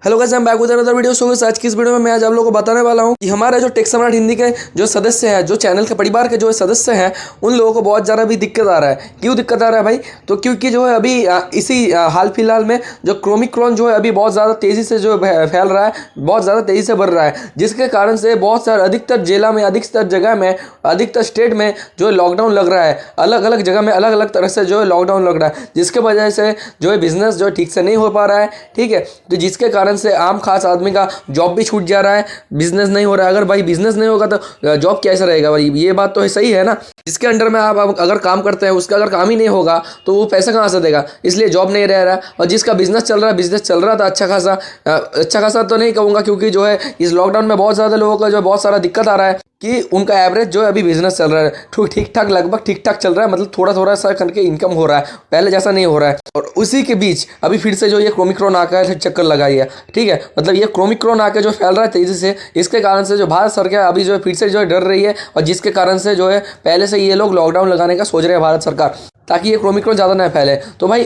Hello guys, हम back with another video. सो आज की इस वीडियो में मैं आज आप लोगों को बताने वाला हूं कि हमारे जो टेक सम्राट हिंदी के जो सदस्य हैं, जो चैनल के परिवार के जो सदस्य हैं, उन लोगों को बहुत ज़्यादा भी दिक्कत आ रहा है। क्यों दिक्कत आ रहा है भाई? तो क्योंकि जो है अभी इसी हाल फिलहाल में जो क्रोमिक्रॉन जो है अभी बहुत ज़्यादा तेज़ी से जो फैल रहा है, बहुत ज़्यादा तेज़ी से बढ़ रहा है, जिसके कारण से बहुत सारे अधिकतर जिला में, अधिकतर जगह में, अधिकतर स्टेट में जो है लॉकडाउन लग रहा है। अलग अलग जगह में अलग अलग तरह से जो है लॉकडाउन लग रहा है, जिसके वजह से जो है बिजनेस जो है ठीक से नहीं हो पा रहा है। ठीक है, तो जिसके कारण से आम खास आदमी का जॉब भी छूट जा रहा है, बिजनेस नहीं हो रहा है। अगर भाई बिजनेस नहीं होगा तो जॉब कैसे रहेगा भाई? ये बात तो सही है ना। जिसके अंडर में आप अगर काम करते हैं, उसका अगर काम ही नहीं होगा तो वो पैसा कहाँ से देगा? इसलिए जॉब नहीं रह रहा। और जिसका बिजनेस चल रहा है, बिजनेस चल रहा था अच्छा खासा तो नहीं कहूँगा, क्योंकि जो है इस लॉकडाउन में बहुत ज़्यादा लोगों का जो बहुत सारा दिक्कत आ रहा है कि उनका एवरेज जो है अभी बिजनेस चल रहा है ठीक ठाक, लगभग ठीक ठाक चल रहा है। मतलब थोड़ा थोड़ा सा करके इनकम हो रहा है, पहले जैसा नहीं हो रहा है। और उसी के बीच अभी फिर से जो ये क्रोमिक्रॉन आकर चक्कर लगाई है। ठीक है, मतलब ये क्रोमिक्रॉन आकर जो फैल रहा है तेजी से, इसके कारण से जो भारत सरकार अभी जो है फिर से जो है डर रही है, और जिसके कारण से जो है पहले से ये लोग लॉकडाउन लगाने का सोच रहे हैं भारत सरकार, ताकि ये क्रोमिक्रॉन ज़्यादा ना फैले। तो भाई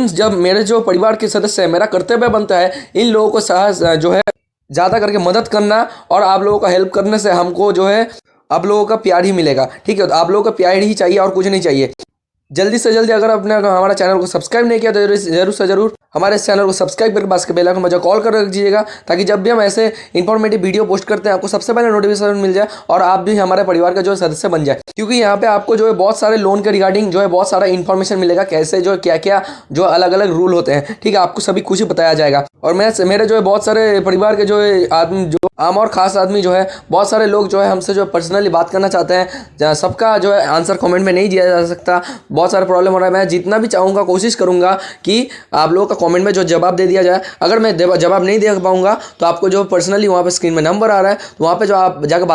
जब मेरे जो परिवार के सदस्य हैं, मेरा कर्तव्य बनता है इन लोगों को साहस जो है ज़्यादा करके मदद करना, और आप लोगों का हेल्प करने से हमको जो है आप लोगों का प्यार ही मिलेगा। ठीक है, तो आप लोगों का प्यार ही चाहिए और कुछ नहीं चाहिए। जल्दी से जल्दी अगर आपने हमारा चैनल को सब्सक्राइब नहीं किया तो जरूर से जरूर हमारे इस चैनल को सब्सक्राइब करके पास के बेल आइकन बजा कॉल कर रख दीजिएगा, ताकि जब भी हम ऐसे इंफॉर्मेटिव वीडियो पोस्ट करते हैं आपको सबसे पहले नोटिफिकेशन मिल जाए और आप भी हमारे परिवार का जो सदस्य बन जाए। क्योंकि यहाँ पे आपको जो है बहुत सारे लोन के रिगार्डिंग जो है बहुत सारा इन्फॉर्मेशन मिलेगा, कैसे जो क्या क्या जो अलग अलग रूल होते हैं। ठीक है, आपको सभी कुछ ही बताया जाएगा। और मेरे जो है बहुत सारे परिवार के जो है आदमी, जो आम और खास आदमी जो है, बहुत सारे लोग जो है हमसे जो पर्सनली बात करना चाहते हैं। सबका जो है आंसर कमेंट में नहीं दिया जा सकता, बहुत सारा प्रॉब्लम हो रहा है। मैं जितना भी चाहूँगा कोशिश करूँगा कि आप लोगों का कमेंट में जो जवाब दे दिया जाए। अगर मैं जवाब नहीं दे पाऊँगा तो आपको जो पर्सनली वहाँ पे स्क्रीन में नंबर आ रहा है, तो वहाँ पे जो आप जाकर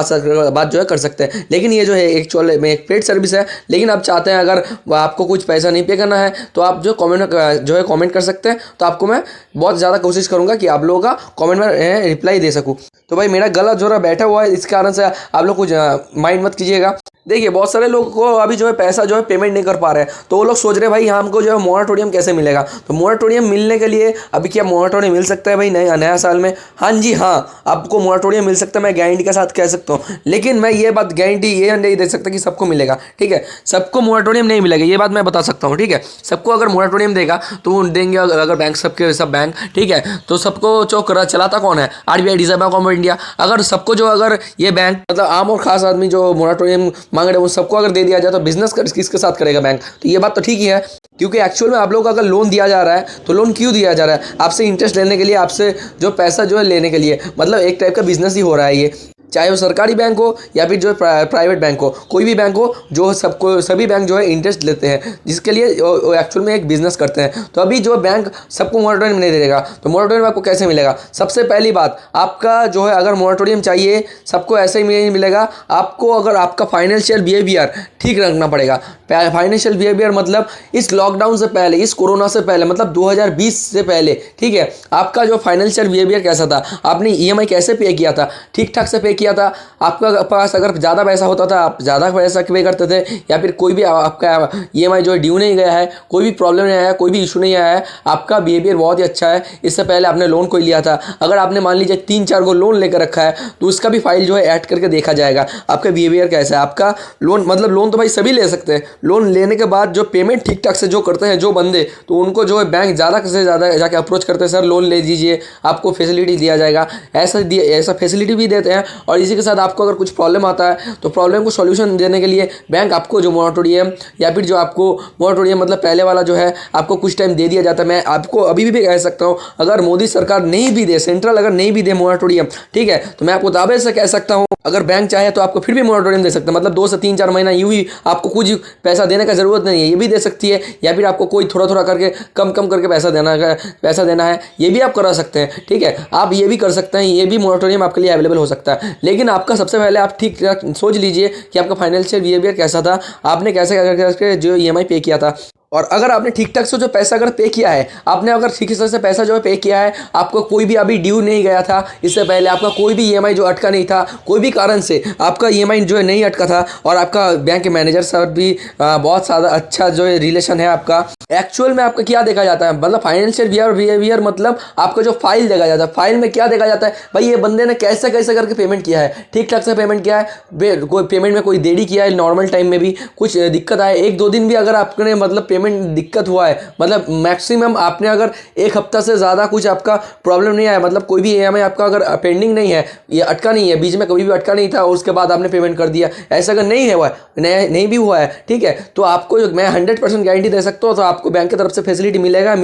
बात जो है कर सकते हैं। लेकिन ये जो है एक्चुअल में एक पेड सर्विस है। लेकिन आप चाहते हैं अगर आपको कुछ पैसा नहीं पे करना है तो आप जो कमेंट कर सकते हैं। तो आपको मैं बहुत ज़्यादा कोशिश करूँगा कि आप लोगों का कमेंट में रिप्लाई दे सकूँ। तो भाई मेरा गला जो बैठा हुआ है, इस कारण से आप लोग कुछ माइंड मत कीजिएगा। देखिए, बहुत सारे लोग को अभी जो है पैसा जो है पेमेंट नहीं कर पा रहे हैं, तो वो लोग सोच रहे हैं भाई हमको जो है मोरेटोरियम कैसे मिलेगा। तो मोरेटोरियम मिलने के लिए अभी क्या मोरेटोरियम मिल सकता है भाई नया साल में? हाँ जी हाँ, आपको मोरेटोरियम मिल सकता है, मैं गारंटी के साथ कह सकता हूँ। लेकिन मैं ये बात गारंटी ये नहीं दे सकता कि सबको मिलेगा। ठीक है, सबको मोरेटोरियम नहीं मिलेगा, ये बात मैं बता सकता हूँ। ठीक है, सबको अगर मोरेटोरियम देगा तो वो देंगे अगर बैंक, सबके सब बैंक। ठीक है, तो सबको चलाता कौन है? RBI, reserve bank of India. अगर सबको जो अगर ये बैंक मतलब आम और खास आदमी जो मोरेटोरियम मांग रहे हैं उन सबको अगर दे दिया जाए तो बिजनेस किसके साथ करेगा बैंक? तो ये बात तो ठीक ही है। क्योंकि एक्चुअल में आप लोग अगर लोन दिया जा रहा है तो लोन क्यों दिया जा रहा है? आपसे इंटरेस्ट लेने के लिए, आपसे जो पैसा जो है लेने के लिए। मतलब एक टाइप का बिजनेस ही हो रहा है ये, चाहे वो सरकारी बैंक हो या फिर जो प्राइवेट बैंक हो, कोई भी बैंक हो, जो सभी बैंक जो है इंटरेस्ट लेते हैं, जिसके लिए एक्चुअल में एक बिजनेस करते हैं। तो अभी जो बैंक सबको मोरेटोरियम नहीं देगा, तो मोरेटोरियम आपको कैसे मिलेगा? सबसे पहली बात, आपका जो है अगर मोरेटोरियम चाहिए सबको ऐसे ही नहीं मिलेगा। आपको अगर आपका फाइनेंशियल बिहेवियर ठीक रखना पड़ेगा। फाइनेंशियल बिहेवियर मतलब इस लॉकडाउन से पहले, इस कोरोना से पहले, मतलब 2020 से पहले, ठीक है, आपका जो फाइनेंशियल बिहेवियर कैसा था? आपने EMI कैसे पे किया था? ठीक ठाक से पे किया था? आपका पास अगर ज़्यादा पैसा होता था आप ज़्यादा पैसा पे करते थे, या फिर कोई भी आपका EMI जो है ड्यू नहीं गया है, कोई भी प्रॉब्लम नहीं आया है, कोई भी इशू नहीं आया है, आपका बिहेवियर बहुत ही अच्छा है। इससे पहले आपने लोन कोई लिया था, अगर आपने मान लीजिए 3-4 को लोन लेकर रखा है तो उसका भी फाइल जो है ऐड करके देखा जाएगा आपका बिहेवियर कैसा है। आपका लोन मतलब लोन तो भाई सभी ले सकते हैं। लोन लेने के बाद जो पेमेंट ठीक ठाक से जो करते हैं जो बंदे, तो उनको जो है बैंक ज़्यादा से ज़्यादा जाके अप्रोच करते हैं, सर लोन ले दीजिए, आपको फैसिलिटी दिया जाएगा। ऐसा फैसिलिटी भी देते हैं। और इसी के साथ आपको अगर कुछ प्रॉब्लम आता है तो प्रॉब्लम को सॉल्यूशन देने के लिए बैंक आपको जो मोरेटोरियम, या फिर जो आपको मोरेटोरियम मतलब पहले वाला जो है आपको कुछ टाइम दे दिया जाता है। मैं आपको अभी भी कह सकता हूँ, अगर मोदी सरकार नहीं भी दे, सेंट्रल अगर नहीं भी दे मोरेटोरियम, ठीक है, तो मैं आपको दावे से कह सकता हूँ अगर बैंक चाहे तो आपको फिर भी मोरेटोरियम दे सकता है। मतलब 2 से 3-4 महीना यूं ही आपको कुछ पैसा देने का ज़रूरत नहीं है, ये भी दे सकती है। या फिर आपको कोई थोड़ा थोड़ा करके कम करके पैसा देना है, ये भी आप करा सकते हैं। ठीक है, आप ये भी कर सकते हैं, ये भी मोरेटोरियम आपके लिए अवेलेबल हो सकता है। लेकिन आपका सबसे पहले आप ठीक सोच लीजिए कि आपका फाइनेंशियल बिहेवियर कैसा था, आपने कैसे करके जो EMI पे किया था। और अगर आपने ठीक ठाक से जो पैसा अगर पे किया है, आपने अगर ठीक से पैसा जो है पे किया है, आपको कोई भी अभी ड्यू नहीं गया था, इससे पहले आपका कोई भी ईएमआई जो अटका नहीं था, कोई भी कारण से आपका ईएमआई जो है नहीं अटका था, और आपका बैंक के मैनेजर साहब भी बहुत ज़्यादा अच्छा जो है रिलेशन है आपका, एक्चुअल में आपका क्या देखा जाता है, मतलब फाइनेंशियल बिहेवियर मतलब आपका जो फाइल देखा जाता है, फाइल में क्या देखा जाता है भाई, ये बंदे ने कैसे कैसे करके पेमेंट किया है, ठीक ठाक से पेमेंट किया है, कोई पेमेंट में कोई देरी किया है, नॉर्मल टाइम में भी कुछ दिक्कत आए, 1-2 दिन भी अगर आपने मतलब पेमेंट दिक्कत हुआ है, मतलब मैक्सिमम आपने अगर 1 हफ्ता से ज़्यादा कुछ आपका प्रॉब्लम नहीं आया, मतलब कोई भी ईएमआई आपका अगर पेंडिंग नहीं है, ये अटका नहीं है, बीच में कभी भी अटका नहीं था और उसके बाद आपने पेमेंट कर दिया, ऐसा अगर नहीं है हुआ है, नहीं भी हुआ है, ठीक है, तो आपको मैं 100% गारंटी दे सकता हूँ, तो आपको बैंक की तरफ से फैसिलिटी मिलेगा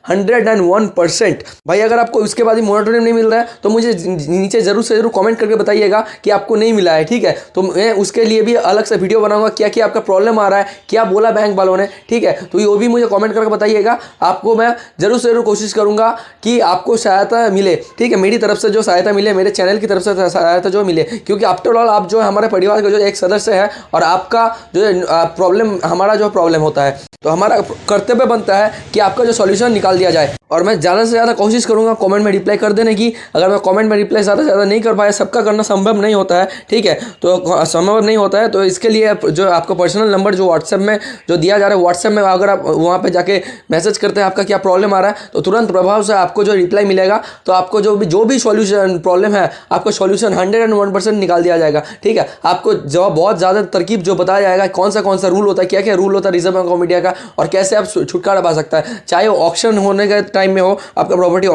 101%। भाई अगर आपको उसके बाद ही मोरेटोरियम नहीं मिल रहा है तो मुझे नीचे जरूर से जरूर कमेंट करके बताइएगा कि आपको नहीं मिला है, ठीक है, तो मैं उसके लिए भी अलग से वीडियो बनाऊंगा, क्या क्या आपका प्रॉब्लम आ रहा है, क्या बोला बैंक वालों ने, ठीक है, तो ये भी मुझे कमेंट करके बताइएगा, आपको मैं जरूर से जरूर कोशिश करूंगा कि आपको सहायता मिले, ठीक है, मेरी तरफ से जो सहायता मिले, मेरे चैनल की तरफ से सहायता जो मिले, क्योंकि आफ्टर ऑल आप जो हमारे परिवार का जो एक सदस्य है और आपका जो प्रॉब्लम हमारा जो प्रॉब्लम होता है, तो हमारा कर्तव्य बनता है कि आपका जो सॉल्यूशन निकाल दिया जाए, और मैं ज़्यादा से ज़्यादा कोशिश करूंगा कमेंट में रिप्लाई कर देने की। अगर मैं कमेंट में रिप्लाई ज़्यादा से ज़्यादा नहीं कर पाया, सबका करना संभव नहीं होता है, ठीक है, तो संभव नहीं होता है, तो इसके लिए जो आपका पर्सनल नंबर जो व्हाट्सएप में जो दिया जा रहा है, व्हाट्सएप में अगर आप वहाँ पे जाके मैसेज करते हैं आपका क्या प्रॉब्लम आ रहा है, तो तुरंत प्रभाव से आपको जो रिप्लाई मिलेगा, तो आपको जो भी सॉल्यूशन प्रॉब्लम है, आपको सॉल्यूशन 101% निकाल दिया जाएगा, ठीक है, आपको जो बहुत ज़्यादा तरकीब जो बताया जाएगा, कौन सा रूल होता है, क्या क्या रूल होता है रिजर्व बैंक ऑफ इंडिया का, और कैसे आप छुटकारा पा सकता है, चाहे वो ऑक्शन होने के टाइम में हो, आपका प्रॉपर्टी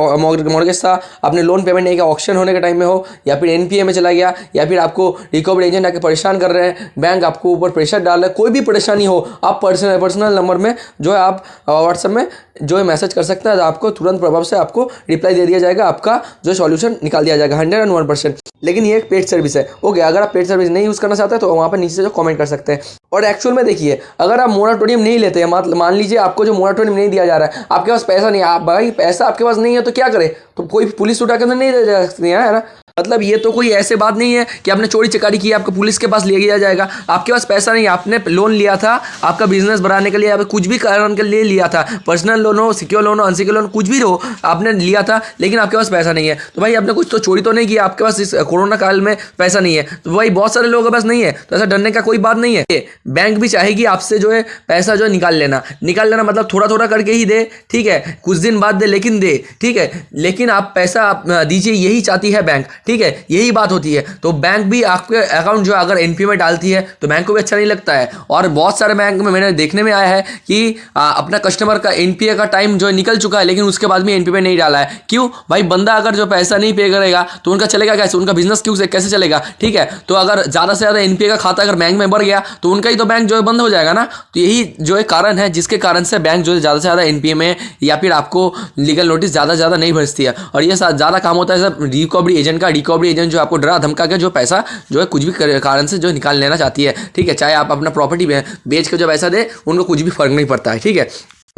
मॉर्गेज था, आपने लोन पेमेंट नहीं किया, ऑक्शन होने के टाइम में हो, या फिर एनपीए में चला गया, या फिर आपको रिकवरी एजेंट आके परेशान कर रहे हैं, बैंक आपको ऊपर प्रेशर डाल रहा है, कोई भी परेशानी हो, आप पर्सनल नंबर में जो है आप व्हाट्सएप में जो है मैसेज कर सकते हैं, तो आपको तुरंत प्रभाव से आपको रिप्लाई दे दिया जाएगा, आपका जो सॉल्यूशन निकाल दिया जाएगा 101%। लेकिन ये एक पेड सर्विस है, ओके, अगर आप पेड सर्विस नहीं यूज़ करना चाहते हैं तो वहाँ पर नीचे से जो कमेंट कर सकते हैं। और एक्चुअल में देखिए, अगर आप मोरेटोरियम नहीं लेते हैं, मान लीजिए आपको जो मोरेटोरियम नहीं दिया जा रहा है, आपके पास पैसा नहीं है, आप भाई पैसा आपके पास नहीं है तो क्या करें, तो कोई पुलिस उठा के तो नहीं ले जा सकती है ना, मतलब ये तो कोई ऐसे बात नहीं है कि आपने चोरी चकारी की आपको पुलिस के पास ले गया जाएगा, आपके पास पैसा नहीं, आपने लोन लिया था आपका बिजनेस बढ़ाने के लिए, आप कुछ भी कारण के लिए लिया था, पर्सनल लोन हो, सिक्योर लोन हो, अनसिक्योर लोन कुछ भी हो, आपने लिया था, लेकिन आपके पास पैसा नहीं है, तो भाई आपने कुछ तो चोरी तो नहीं किया, आपके पास इस कोरोना काल में पैसा नहीं है, तो भाई बहुत सारे लोगों के पास नहीं है, तो ऐसा डरने का कोई बात नहीं है। बैंक भी चाहेगी आपसे जो है पैसा जो है निकाल लेना मतलब थोड़ा थोड़ा करके ही दे, ठीक है, कुछ दिन बाद दे लेकिन दे, ठीक है, लेकिन आप पैसा आप दीजिए, यही चाहती है बैंक, ठीक है, यही बात होती है। तो बैंक भी आपके अकाउंट जो अगर एनपीए में डालती है तो बैंक को भी अच्छा नहीं लगता है, और बहुत सारे बैंक में मैंने देखने में आया है कि अपना कस्टमर का एनपीए का टाइम जो निकल चुका है, लेकिन उसके बाद भी एनपीए में नहीं डाला है, क्यों भाई, बंदा अगर जो पैसा नहीं पे करेगा तो उनका चलेगा कैसे, उनका बिजनेस क्यों कैसे चलेगा, ठीक है, तो अगर ज़्यादा से ज़्यादा एनपीए का खाता अगर बैंक में बढ़ गया तो उनका ही तो बैंक जो है बंद हो जाएगा ना, तो यही जो है कारण है जिसके कारण से बैंक जो है ज़्यादा से ज़्यादा एनपीए में या फिर आपको लीगल नोटिस ज़्यादा नहीं भेजती है, और ये ज़्यादा काम होता है सब रिकवरी एजेंट का। रिकवरी एजेंट जो आपको डरा धमका के जो पैसा जो है कुछ भी कारण से जो निकाल लेना चाहती है, ठीक है, चाहे आप अपना प्रॉपर्टी बेच के जो पैसा दे, उनको कुछ भी फर्क नहीं पड़ता है, ठीक है,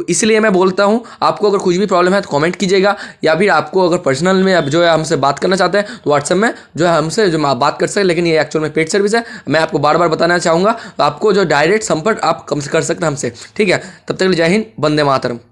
इसलिए मैं बोलता हूँ आपको अगर कुछ भी प्रॉब्लम है तो कमेंट कीजिएगा, या फिर आपको अगर पर्सनल में अब जो है हमसे बात करना चाहते हैं तो व्हाट्सएप में जो है हमसे जो बात कर सकते हैं, लेकिन ये एक्चुअल में पेड सर्विस है, मैं आपको बार बार बताना चाहूँगा, तो आपको जो डायरेक्ट संपर्क आप कम से कर सकते हैं हमसे, ठीक है, तब तक जय हिंद, वंदे मातरम।